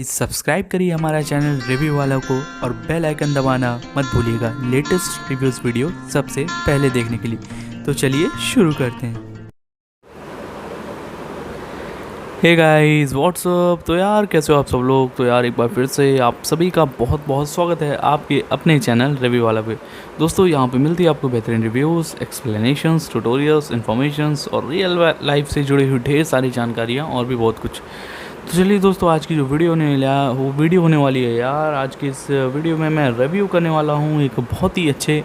Guys subscribe करिए हमारा channel review वाला को और बेल आइकन दबाना मत भूलिएगा लेटेस्ट रिव्यूज़ वीडियो सबसे पहले देखने के लिए। तो चलिए शुरू करते हैं। Hey guys what's up. तो यार कैसे हो आप सब लोग। तो यार एक बार फिर से आप सभी का बहुत बहुत स्वागत है आपके अपने चैनल रिव्यू वाला पे। दोस्तों यहाँ पे मिलती है आपको बेहतरीन रिव्यूज़, एक्सप्लेनेशंस, ट्यूटोरियल्स, इन्फॉर्मेशंस और रियल लाइफ से जुड़ी हुई ढेर सारी जानकारियाँ और भी बहुत कुछ। तो चलिए दोस्तों आज की जो वीडियो होने वाली है यार, आज की इस वीडियो में मैं रिव्यू करने वाला हूँ एक बहुत ही अच्छे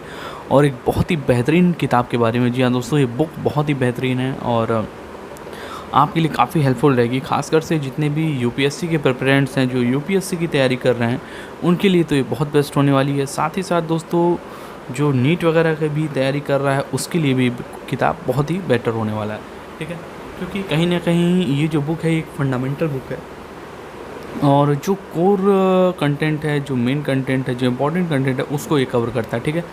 और एक बहुत ही बेहतरीन किताब के बारे में। जी हाँ दोस्तों, ये बुक बहुत ही बेहतरीन है और आपके लिए काफ़ी हेल्पफुल रहेगी, खासकर से जितने भी यूपीएससी के प्रिपरेंट्स हैं, जो यूपीएससी की तैयारी कर रहे हैं, उनके लिए तो ये बहुत बेस्ट होने वाली है। साथ ही साथ दोस्तों जो नीट वगैरह की भी तैयारी कर रहा है उसके लिए भी किताब बहुत ही बेटर होने वाला है, ठीक है। क्योंकि कहीं ना कहीं ये जो बुक है एक फंडामेंटल बुक है और जो कोर कंटेंट है, जो मेन कंटेंट है, जो इम्पोर्टेंट कंटेंट है उसको ये कवर करता है, ठीक है।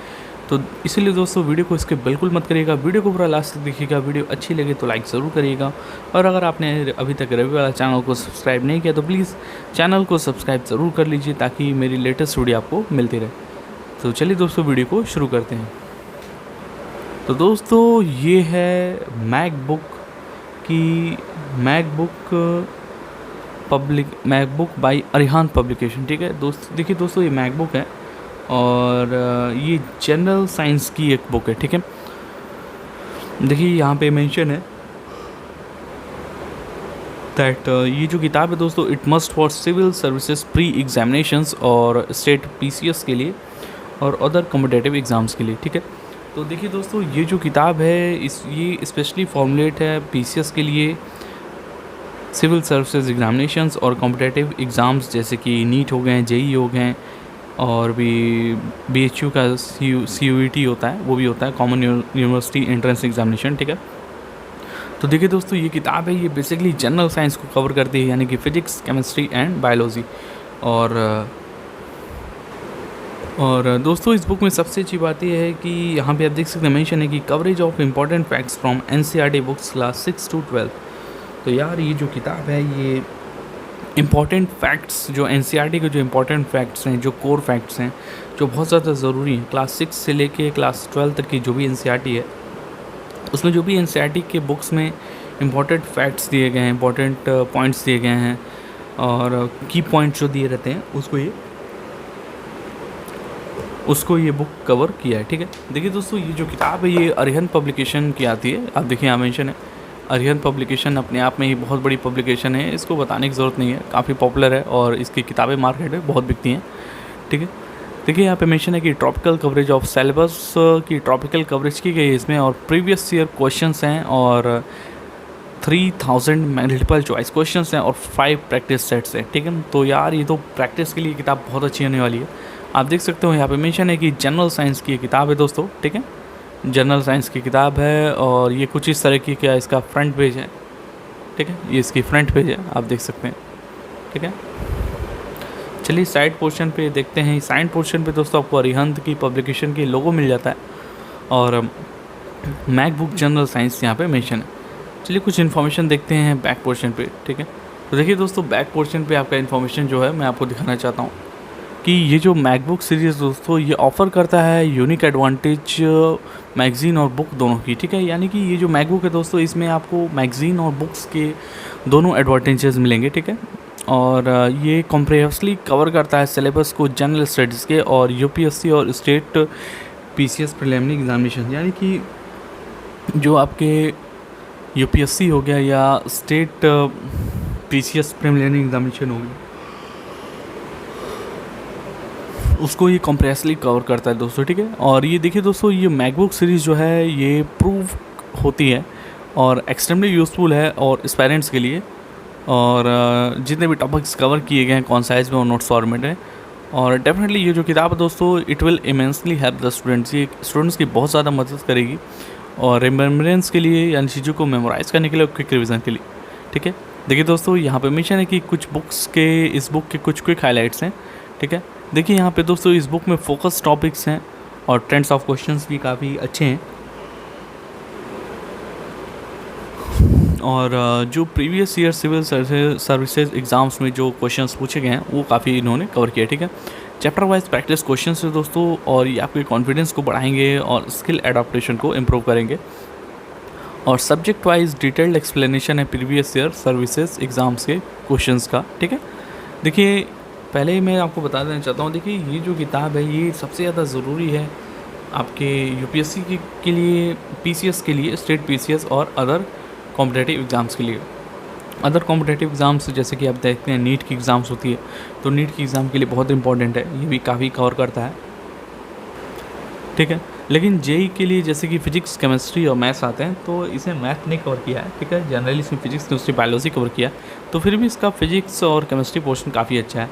तो इसीलिए दोस्तों वीडियो को इसके बिल्कुल मत करिएगा, वीडियो को पूरा लास्ट तक देखिएगा। वीडियो अच्छी लगे तो लाइक ज़रूर करिएगा और अगर आपने अभी तक रिव्यू वाला चैनल को सब्सक्राइब नहीं किया तो प्लीज़ चैनल को सब्सक्राइब ज़रूर कर लीजिए ताकि मेरी लेटेस्ट वीडियो आपको मिलती रहे। तो चलिए दोस्तों वीडियो को शुरू करते हैं। तो दोस्तों ये है मैकबुक बाय अरिहांत पब्लिकेशन, ठीक है। देखिए दोस्तों ये मैकबुक है और ये जनरल साइंस की एक बुक है, ठीक है। देखिए यहाँ पे मेंशन है दैट ये जो किताब है दोस्तों it must for civil services pre examinations और स्टेट पीसीएस के लिए और अदर कॉम्पिटिटिव एग्ज़ाम्स के लिए, ठीक है। तो देखिए दोस्तों ये जो किताब है ये स्पेशली फॉर्मुलेट है पीसीएस के लिए, सिविल सर्विसेज एग्जामिनेशंस और कॉम्पिटिटिव एग्ज़ाम्स जैसे कि नीट हो गए, जेई हो गए और भी बीएचयू का सीयूईटी होता है, वो भी होता है, कॉमन यूनिवर्सिटी एंट्रेंस एग्जामिनेशन, ठीक है। तो देखिए दोस्तों ये किताब है ये बेसिकली जनरल साइंस को कवर करती है, यानी कि फिजिक्स, केमिस्ट्री एंड बायोलॉजी। और दोस्तों इस बुक में सबसे अच्छी बात यह है कि यहाँ पे आप देख सकते हैं मेंशन है कि coverage of important facts from NCERT books class 6 to 12। तो यार ये जो किताब है ये इम्पॉर्टेंट फैक्ट्स, जो एनसीईआरटी के जो इम्पॉर्टेंट फैक्ट्स हैं, जो कोर फैक्ट्स हैं, जो बहुत ज़्यादा ज़रूरी हैं, क्लास 6 से लेके क्लास 12 तक की जो भी एनसीईआरटी है उसमें जो भी एनसीईआरटी के बुक्स में इम्पॉर्टेंट फैक्ट्स दिए गए हैं, इम्पॉर्टेंट पॉइंट्स दिए गए हैं और की पॉइंट्स जो दिए रहते हैं उसको ये बुक कवर किया है, ठीक है। देखिए दोस्तों ये जो किताब है ये अरिहंत पब्लिकेशन की आती है। आप देखिए यहाँ मेंशन है अरिहंत पब्लिकेशन, अपने आप में ही बहुत बड़ी पब्लिकेशन है, इसको बताने की ज़रूरत नहीं है, काफ़ी पॉपुलर है और इसकी किताबें मार्केट में बहुत बिकती हैं, ठीक है। देखिए यहाँ पे मेंशन है कि ट्रॉपिकल कवरेज ऑफ सिलेबस की ट्रॉपिकल कवरेज की गई है इसमें और प्रीवियस ईयर क्वेश्चंस हैं और 3000 मल्टीपल चॉइस क्वेश्चंस हैं और 5 प्रैक्टिस सेट्स हैं, ठीक है। तो यार ये तो प्रैक्टिस के लिए किताब बहुत अच्छी होने वाली है। आप देख सकते हो यहाँ पे मेंशन है कि जनरल साइंस की किताब है दोस्तों, ठीक है। जनरल साइंस की किताब है और ये कुछ इस तरह की क्या इसका फ्रंट पेज है, ठीक है। ये इसकी फ्रंट पेज है, आप देख सकते हैं, ठीक है। चलिए साइड पोर्शन पे देखते हैं। साइड पोर्शन पे दोस्तों आपको अरिहंत की पब्लिकेशन की लोगो मिल जाता है और मैकबुक जनरल साइंस यहाँ पे मेंशन है। चलिए कुछ इन्फॉर्मेशन देखते हैं बैक पोर्शन पे, ठीक है। तो देखिए दोस्तों बैक पोर्शन पे आपका इन्फॉर्मेशन जो है मैं आपको दिखाना चाहता हूँ कि ये जो मैकबुक सीरीज़ दोस्तों ये ऑफ़र करता है यूनिक एडवांटेज मैगज़ीन और बुक दोनों की, ठीक है। यानी कि ये जो मैकबुक है दोस्तों इसमें आपको मैगज़ीन और बुक्स के दोनों एडवांटेजेस मिलेंगे, ठीक है। और ये कॉम्प्रिहेंसिवली कवर करता है सिलेबस को जनरल स्टडीज़ के और यूपीएससी और स्टेट पीसीएस प्रीलिमिनरी एग्जामिनेशन, यानी कि जो आपके यूपीएससी हो गया या स्टेट पीसीएस प्रीलिमिनरी एग्जामिनेशन हो गया उसको ये कॉम्प्रेसली कवर करता है दोस्तों, ठीक है। और ये देखिए दोस्तों ये मैकबुक सीरीज़ जो है ये प्रूव होती है और एक्सट्रीमली यूज़फुल है और एस्पायरेंट्स के लिए और जितने भी टॉपिक्स कवर किए गए हैं कॉन्साइज में और नोट्स फॉर्मेट में। और डेफिनेटली ये जो किताब है दोस्तों it will immensely help the students, ये स्टूडेंट्स की बहुत ज़्यादा मदद करेगी और रिमेम्बरेंस के लिए यानी चीज़ों को मेमोराइज़ करने के लिए, क्विक रिविज़न के लिए, ठीक है। देखिए दोस्तों यहाँ पे मेंशन है कि कुछ बुक्स के इस बुक के कुछ क्विक हाईलाइट्स हैं, ठीक है। देखिए यहाँ पे दोस्तों इस बुक में फोकस टॉपिक्स हैं और ट्रेंड्स ऑफ क्वेश्चंस भी काफ़ी अच्छे हैं और जो previous year civil services exams में जो क्वेश्चंस पूछे गए हैं वो काफ़ी इन्होंने कवर किया, ठीक है। चैप्टर वाइज प्रैक्टिस क्वेश्चंस है दोस्तों, और ये आपके कॉन्फिडेंस को बढ़ाएंगे और स्किल एडाप्टेशन को इम्प्रूव करेंगे। और सब्जेक्ट वाइज डिटेल्ड एक्सप्लेनेशन है प्रीवियस ईयर सर्विसेज एग्ज़ाम्स के क्वेश्चंस का, ठीक है। देखिए पहले ही मैं आपको बता देना चाहता हूँ, देखिए ये जो किताब है ये सबसे ज़्यादा ज़रूरी है आपके यूपीएससी के लिए, पीसीएस के लिए, स्टेट पीसीएस और अदर कॉम्पिटिटिव एग्ज़ाम्स के लिए। अदर कॉम्पिटिटिव एग्ज़ाम्स जैसे कि आप देखते हैं नीट की एग्ज़ाम्स होती है, तो नीट की एग्ज़ाम के लिए बहुत इंपॉर्टेंट है, ये भी काफ़ी कवर करता है, ठीक है। लेकिन जेई के लिए जैसे कि फिजिक्स, केमिस्ट्री और मैथ्स आते हैं, तो इसे मैथ नहीं कवर किया है, ठीक है। जनरली इसमें फिजिक्स, केमिस्ट्री, बायोलॉजी कवर किया, तो फिर भी इसका फिजिक्स और केमिस्ट्री पोर्शन काफ़ी अच्छा है।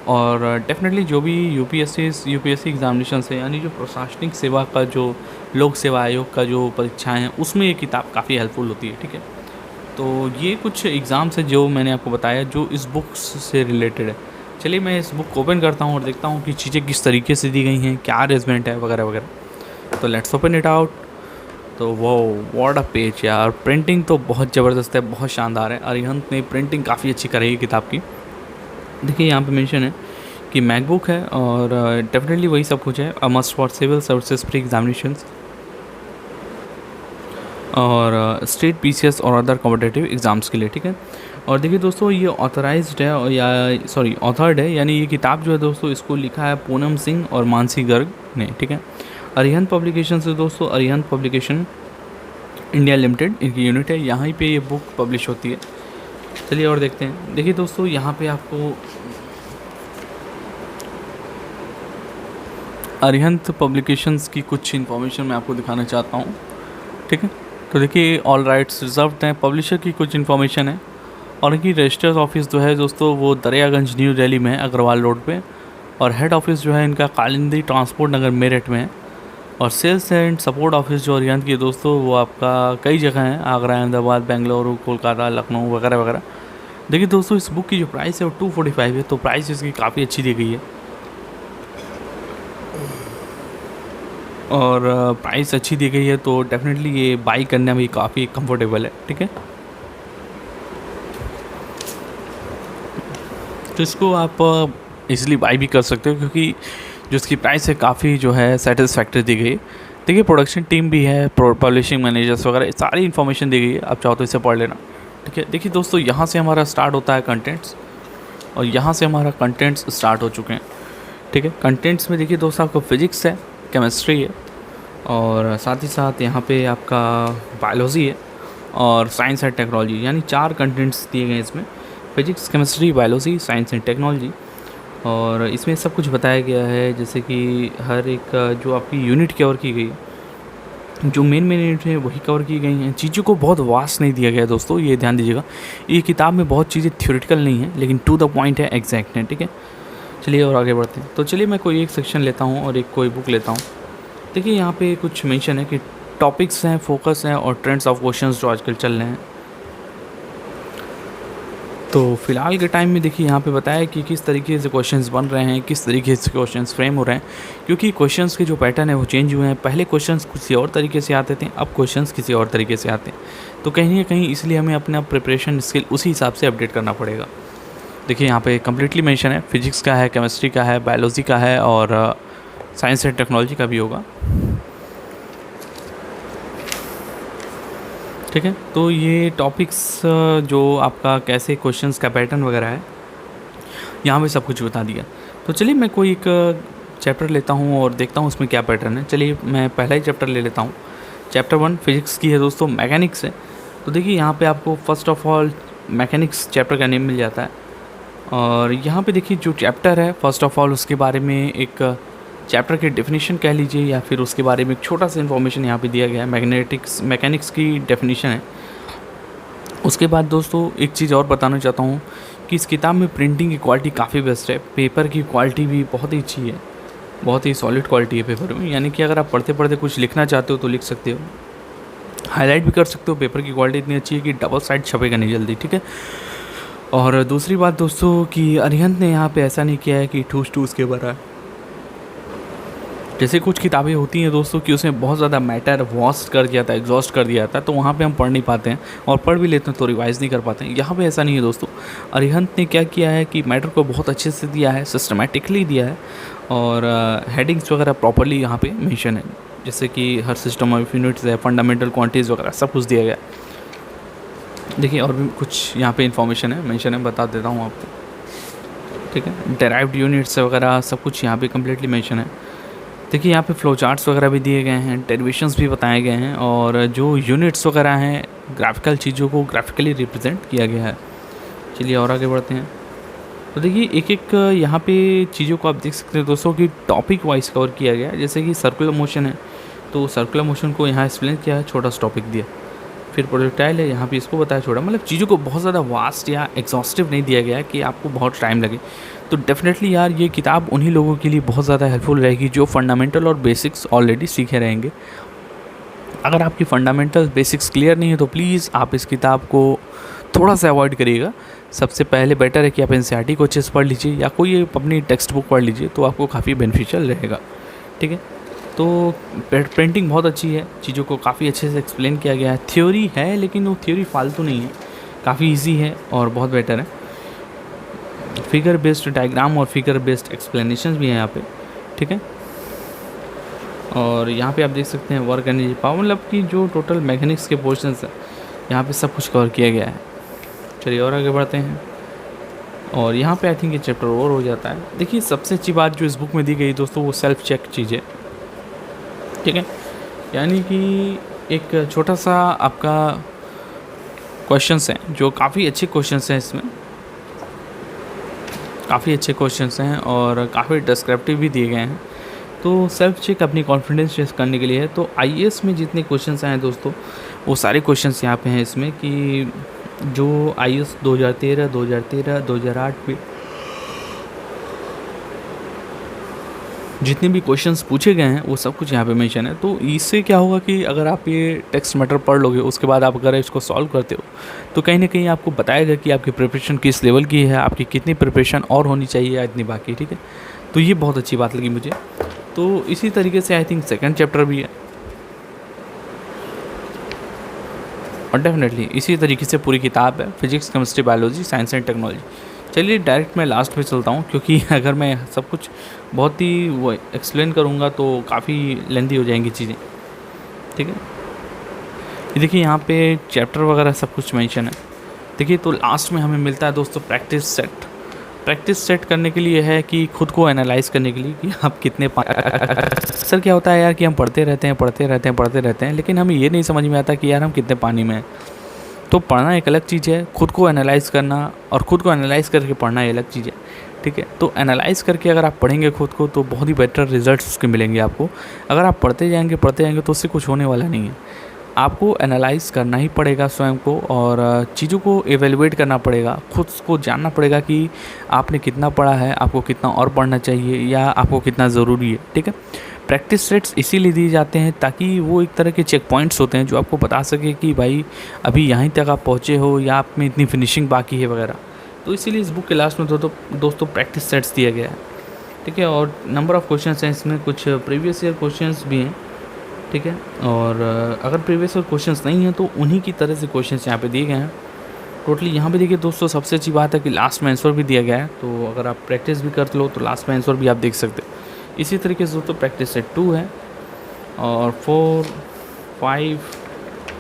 और डेफिनेटली जो भी यूपीएससी एग्जामिनेशन है, यानी जो प्रशासनिक सेवा का, जो लोक सेवा आयोग का जो परीक्षाएं हैं, उसमें ये किताब काफ़ी हेल्पफुल होती है, ठीक है। तो ये कुछ एग्ज़ाम्स है जो मैंने आपको बताया जो इस बुक से रिलेटेड है। चलिए मैं इस बुक को ओपन करता हूँ और देखता हूँ कि चीज़ें किस तरीके से दी गई हैं, क्या अरेंजमेंट है वगैरह वगैरह। तो लेट्स ओपन इट आउट। तो वो व्हाट अ पेज यार, प्रिंटिंग तो बहुत ज़बरदस्त है, बहुत शानदार है। अरिहंत ने प्रिंटिंग काफ़ी अच्छी कराई है किताब की। देखिए यहाँ पे मेंशन है कि मैकबुक है, और डेफिनेटली वही सब कुछ है, a must for civil services pre examinations और स्टेट पीसीएस और अदर कॉम्पिटिटिव एग्ज़ाम्स के लिए, ठीक है। और देखिए दोस्तों ये ऑथराइज्ड है, या सॉरी ऑथर्ड है, यानी ये किताब जो है दोस्तों इसको लिखा है पूनम सिंह और मानसी गर्ग ने, ठीक है। अरिहंत पब्लिकेशन से दोस्तों, अरिहंत पब्लिकेशन इंडिया लिमिटेड इनकी यूनिट है, यहाँ पे ये बुक पब्लिश होती है। चलिए और देखते हैं। देखिए दोस्तों यहाँ पे आपको अरिहंत पब्लिकेशंस की कुछ इन्फॉर्मेशन मैं आपको दिखाना चाहता हूँ, ठीक है। तो देखिए ऑल राइट्स रिजर्व्ड हैं, पब्लिशर की कुछ इन्फॉर्मेशन है, और इनकी रजिस्टर्स ऑफिस जो है दोस्तों वो दरियागंज न्यू दिल्ली में है, अग्रवाल रोड पे, और हेड ऑफिस जो है इनका कालिंदी ट्रांसपोर्ट नगर मेरठ में है, और सेल्स एंड सपोर्ट ऑफिस जो अरिहंत की है दोस्तों वो आपका कई जगह हैं, आगरा, अहमदाबाद, बेंगलुरु, कोलकाता, लखनऊ वगैरह वगैरह। देखिए दोस्तों इस बुक की जो प्राइस है वो 245 है, तो प्राइस इसकी काफ़ी अच्छी दी गई है, और प्राइस अच्छी दी गई है तो डेफिनेटली ये बाई करने में काफ़ी कंफर्टेबल है, ठीक है। तो इसको आप इजीली बाई भी कर सकते हो, क्योंकि जो इसकी प्राइस है काफ़ी जो है सेटिस्फैक्ट्री दी गई है। देखिए प्रोडक्शन टीम भी है, पब्लिशिंग मैनेजर्स वगैरह सारी इन्फॉर्मेशन दी गई है, आप चाहो तो इसे पढ़ लेना, ठीक है। देखिए दोस्तों यहाँ से हमारा स्टार्ट होता है कंटेंट्स, और यहाँ से हमारा कंटेंट्स स्टार्ट हो चुके हैं, ठीक है। कंटेंट्स में देखिए दोस्तों आपका फिजिक्स है, केमिस्ट्री है, और साथ ही साथ यहाँ पे आपका बायोलॉजी है, और साइंस एंड टेक्नोलॉजी, यानी 4 कंटेंट्स दिए गए हैं इसमें, physics, chemistry, biology, science and technology. और इसमें सब कुछ बताया गया है, जैसे कि हर एक जो आपकी यूनिट कवर की गई, जो मेन यूनिट है वही कवर की गई हैं। चीज़ों को बहुत वास्ट नहीं दिया गया दोस्तों, ये ध्यान दीजिएगा। ये किताब में बहुत चीज़ें थ्योरेटिकल नहीं है, लेकिन टू द पॉइंट है, एग्जैक्ट है, ठीक है। चलिए और आगे बढ़ते हैं। तो चलिए मैं कोई एक सेक्शन लेता हूँ और कोई बुक लेता हूँ। देखिए यहाँ पे कुछ मेंशन है कि टॉपिक्स हैं, फोकस हैं, और ट्रेंड्स ऑफ क्वेश्चंस जो आजकल चल रहे हैं। तो फ़िलहाल के टाइम में देखिए यहाँ पे बताया कि किस तरीके से क्वेश्चंस बन रहे हैं, किस तरीके से क्वेश्चंस फ्रेम हो रहे हैं, क्योंकि क्वेश्चंस के जो पैटर्न है वो चेंज हुए हैं। पहले क्वेश्चंस किसी और तरीके से आते थे, अब क्वेश्चंस किसी और तरीके से आते हैं, तो कहीं ना कहीं इसलिए हमें अपना प्रिपरेशन स्किल उसी हिसाब से अपडेट करना पड़ेगा। देखिए यहाँ पे कम्प्लीटली मेंशन है, फिजिक्स का है, केमिस्ट्री का है, बायोलॉजी का है, और साइंस एंड टेक्नोलॉजी का भी होगा, ठीक है। तो ये टॉपिक्स जो आपका कैसे क्वेश्चंस का पैटर्न वगैरह है यहाँ पे सब कुछ बता दिया। तो चलिए मैं कोई एक चैप्टर लेता हूँ और देखता हूँ उसमें क्या पैटर्न है। चलिए मैं पहला ही चैप्टर ले लेता हूँ। चैप्टर 1 फिजिक्स की है दोस्तों, मैकेनिक्स है। तो देखिए यहाँ पे आपको first of all mechanics chapter का नेम मिल जाता है, और यहाँ पे देखिए जो चैप्टर है फर्स्ट ऑफ ऑल उसके बारे में एक चैप्टर की डेफिनेशन कह लीजिए, या फिर उसके बारे में एक छोटा सा इन्फॉर्मेशन यहाँ पे दिया गया है। मैकेनिक्स की डेफिनेशन है। उसके बाद दोस्तों एक चीज़ और बताना चाहता हूँ कि इस किताब में प्रिंटिंग की क्वालिटी काफ़ी बेस्ट है, पेपर की क्वालिटी भी बहुत ही अच्छी है, बहुत ही सॉलिड क्वालिटी है पेपर में, यानी कि अगर आप पढ़ते पढ़ते कुछ लिखना चाहते हो तो लिख सकते हो, हाईलाइट भी कर सकते हो। पेपर की क्वालिटी इतनी अच्छी है कि डबल साइड छपेगा नहीं जल्दी, ठीक है। और दूसरी बात दोस्तों कि अरिहंत ने यहाँ पे ऐसा नहीं किया है कि ठूस ठूस के भरा है, जैसे कुछ किताबें होती हैं दोस्तों कि उसमें बहुत ज़्यादा मैटर वास्ट कर दिया था, एग्जॉस्ट कर दिया था, तो वहाँ पे हम पढ़ नहीं पाते हैं, और पढ़ भी लेते हैं तो रिवाइज़ नहीं कर पाते हैं। यहाँ पे ऐसा नहीं है दोस्तों। अरिहंत ने क्या किया है कि मैटर को बहुत अच्छे से दिया है, सिस्टमेटिकली दिया है, और हेडिंग्स वगैरह प्रॉपरली यहाँ पे मेंशन है, जैसे कि हर सिस्टम ऑफ यूनिट्स है, फंडामेंटल क्वांटिटीज़ वगैरह सब कुछ दिया गया है। देखिए और भी कुछ यहाँ पे इन्फॉर्मेशन है, मेंशन है, बता देता हूँ आपको, ठीक है। डेराइव्ड यूनिट्स वगैरह सब कुछ यहाँ पे कम्प्लीटली मेंशन है। देखिए यहाँ पे फ्लो चार्ट्स वगैरह भी दिए गए हैं, डेरिवेशंस भी बताए गए हैं, और जो यूनिट्स वगैरह हैं ग्राफिकल चीज़ों को ग्राफिकली रिप्रेजेंट किया गया है। चलिए और आगे बढ़ते हैं। तो देखिए एक एक यहाँ पे चीज़ों को आप देख सकते हैं दोस्तों कि टॉपिक वाइज कवर किया गया है। जैसे कि सर्कुलर मोशन है, तो सर्कुलर मोशन को यहाँ एक्सप्लेन किया है, छोटा सा टॉपिक दिया। फिर प्रोजेक्टाइल है, यहाँ पे इसको बताया छोड़ा, मतलब चीज़ों को बहुत ज़्यादा वास्ट या एग्जॉस्टिव नहीं दिया गया है कि आपको बहुत टाइम लगे। तो डेफिनेटली यार ये किताब उन्हीं लोगों के लिए बहुत ज़्यादा हेल्पफुल रहेगी जो फंडामेंटल और बेसिक्स ऑलरेडी सीखे रहेंगे। अगर आपकी फंडामेंटल बेसिक्स क्लियर नहीं है तो प्लीज़ आप इस किताब को थोड़ा सा अवॉइड करिएगा। सबसे पहले बेटर है कि आप एनसीईआरटी को अच्छे से पढ़ लीजिए या कोई अपनी टेक्स्ट बुक पढ़ लीजिए, तो आपको काफ़ी बेनिफिशियल रहेगा, ठीक है। तो प्रिंटिंग बहुत अच्छी है, चीज़ों को काफ़ी अच्छे से एक्सप्लेन किया गया है। थ्योरी है लेकिन वो थ्योरी फालतू नहीं है, काफ़ी इजी है और बहुत बेटर है। फिगर बेस्ड डायग्राम और फिगर बेस्ड एक्सप्लेनेशन भी हैं यहाँ पे, ठीक है। और यहाँ पे आप देख सकते हैं वर्क एनर्जी पावर, मतलब कि जो टोटल मैकेनिक्स के पोर्शंस है यहाँ पे सब कुछ कवर किया गया है। चलिए और आगे बढ़ते हैं। और यहाँ पे आई थिंक ये चैप्टर ओवर हो जाता है। देखिए सबसे अच्छी बात जो इस बुक में दी गई दोस्तों वो सेल्फ चेक चीज़ है, ठीक है। यानी कि एक छोटा सा आपका क्वेश्चंस हैं जो काफ़ी अच्छे क्वेश्चंस हैं, इसमें काफ़ी अच्छे क्वेश्चंस हैं और काफ़ी डिस्क्रिप्टिव भी दिए गए हैं। तो सेल्फ चेक अपनी कॉन्फिडेंस टेस्ट करने के लिए है। तो आईएएस में जितने क्वेश्चंस आए हैं दोस्तों वो सारे क्वेश्चंस यहाँ पे हैं इसमें, कि जो आईएएस 2013, 2008 पे जितने भी क्वेश्चंस पूछे गए हैं वो सब कुछ यहाँ पे मेंशन है। तो इससे क्या होगा कि अगर आप ये टेक्स्ट मैटर पढ़ लोगे उसके बाद आप अगर इसको सॉल्व करते हो तो कहीं ना कहीं आपको बताएगा कि आपकी प्रिपरेशन किस लेवल की है, आपकी कितनी प्रिपरेशन और होनी चाहिए या इतनी बाकी, ठीक है। तो ये बहुत अच्छी बात लगी मुझे। तो इसी तरीके से आई थिंक सेकेंड चैप्टर भी है, और डेफिनेटली इसी तरीके से पूरी किताब है, physics, chemistry, biology, science and technology. चलिए डायरेक्ट मैं लास्ट पे चलता हूँ, क्योंकि अगर मैं सब कुछ बहुत ही वो एक्सप्लेन करूँगा तो काफ़ी लेंथी हो जाएंगी चीज़ें, ठीक है। ये देखिए यहाँ पे चैप्टर वगैरह सब कुछ मेंशन है। देखिए तो लास्ट में हमें मिलता है दोस्तों प्रैक्टिस सेट। प्रैक्टिस सेट करने के लिए है कि खुद को एनालाइज करने के लिए कि आप कितने सर क्या होता है यार कि हम पढ़ते रहते हैं लेकिन हमें ये नहीं समझ में आता कि यार हम कितने पानी में हैं। तो पढ़ना एक अलग चीज़ है, खुद को एनालाइज करना और खुद को एनालाइज करके पढ़ना एक अलग चीज़ है, ठीक है। तो एनालाइज करके अगर आप पढ़ेंगे खुद को तो बहुत ही बेटर रिजल्ट्स उसके मिलेंगे आपको। अगर आप पढ़ते जाएंगे तो उससे कुछ होने वाला नहीं है। आपको एनालाइज करना ही पड़ेगा स्वयं को, और चीज़ों को एवेलुएट करना पड़ेगा, खुद को जानना पड़ेगा कि आपने कितना पढ़ा है, आपको कितना और पढ़ना चाहिए या आपको कितना ज़रूरी है, ठीक है। प्रैक्टिस सेट्स इसीलिए दिए जाते हैं ताकि वो एक तरह के चेक पॉइंट्स होते हैं जो आपको बता सके कि भाई अभी यहाँ तक आप पहुँचे हो या आप में इतनी फिनिशिंग बाकी है वगैरह। तो इसीलिए इस बुक के लास्ट में दोस्तों प्रैक्टिस सेट्स दिया गया है, ठीक है। और नंबर ऑफ़ क्वेश्चंस हैं इसमें, कुछ प्रीवियस ईयर क्वेश्चंस भी हैं, ठीक है। और अगर प्रीवियस ईयर क्वेश्चंस नहीं हैं तो उन्हीं की तरह से क्वेश्चंस यहाँ पे दिए गए हैं टोटली। यहाँ पे देखिए दोस्तों सबसे अच्छी बात है कि लास्ट में आंसर भी दिया गया है, तो अगर आप प्रैक्टिस भी कर लो तो लास्ट में आंसर भी आप देख सकते हैं। इसी तरीके से दोस्तों प्रैक्टिस सेट 2 है और 4, 5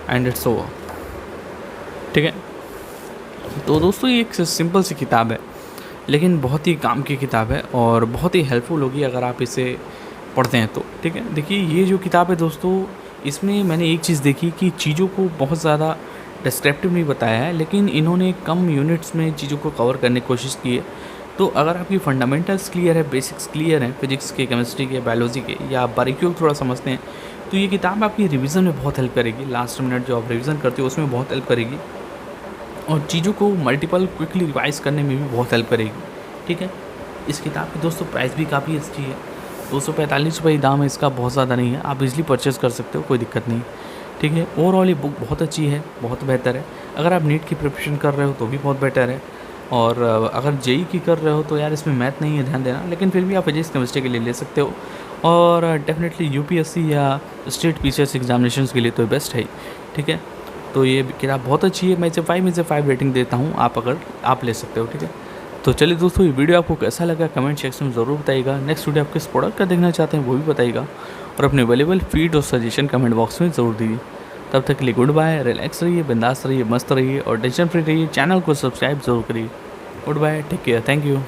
एंड इट्स ओवर, ठीक है। तो दोस्तों ये एक सिंपल सी किताब है लेकिन बहुत ही काम की किताब है और बहुत ही हेल्पफुल होगी अगर आप इसे पढ़ते हैं तो, ठीक है। देखिए ये जो किताब है दोस्तों इसमें मैंने एक चीज़ देखी कि चीज़ों को बहुत ज़्यादा डिस्क्रिप्टिव नहीं बताया है, लेकिन इन्होंने कम यूनिट्स में चीज़ों को कवर करने की कोशिश की है। तो अगर आपकी फंडामेंटल्स क्लियर है, बेसिक्स क्लियर हैं फिजिक्स के, केमिस्ट्री के, बायोलॉजी के, या आप बारीकियों को थोड़ा समझते हैं तो ये किताब आपकी रिवीजन में बहुत हेल्प करेगी। लास्ट मिनट जो आप रिवीजन करते हो उसमें बहुत हेल्प करेगी और चीज़ों को मल्टीपल क्विकली रिवाइज करने में भी बहुत हेल्प करेगी, ठीक है। इस किताब की दोस्तों प्राइस भी काफ़ी अच्छी है, 245 रुपये दाम है इसका, बहुत ज़्यादा नहीं है, आप इजीली परचेज़ कर सकते हो, कोई दिक्कत नहीं, ठीक है। ओवरऑल ये बुक बहुत अच्छी है, बहुत बेहतर है। अगर आप नीट की प्रिपरेशन कर रहे हो तो भी बहुत बेटर है। और अगर जेई की कर रहे हो तो यार इसमें मैथ नहीं है, ध्यान देना, लेकिन फिर भी आप फिजिक्स केमिस्ट्री के लिए ले सकते हो। और डेफिनेटली यूपीएससी या स्टेट पीसीएस एग्जामिनेशंस के लिए तो बेस्ट है ही, ठीक है। तो ये किताब बहुत अच्छी है, मैं इसे 5 में से 5 रेटिंग देता हूँ, आप ले सकते हो, ठीक है। तो चलिए दोस्तों, ये वीडियो आपको कैसा लगा कमेंट सेक्शन में ज़रूर बताइएगा। नेक्स्ट वीडियो आप किस प्रोडक्ट का देखना चाहते हैं वो भी बताइएगा, और अपने अवेलेबल फीड और सजेशन कमेंट बॉक्स में ज़रूर दीजिए। तब तक के लिए गुड बाय, रिलैक्स रहिए, बिंदास रहिए, मस्त रहिए और टेंशन फ्री रहिए। चैनल को सब्सक्राइब जरूर करिए। Good bye, take care, thank you.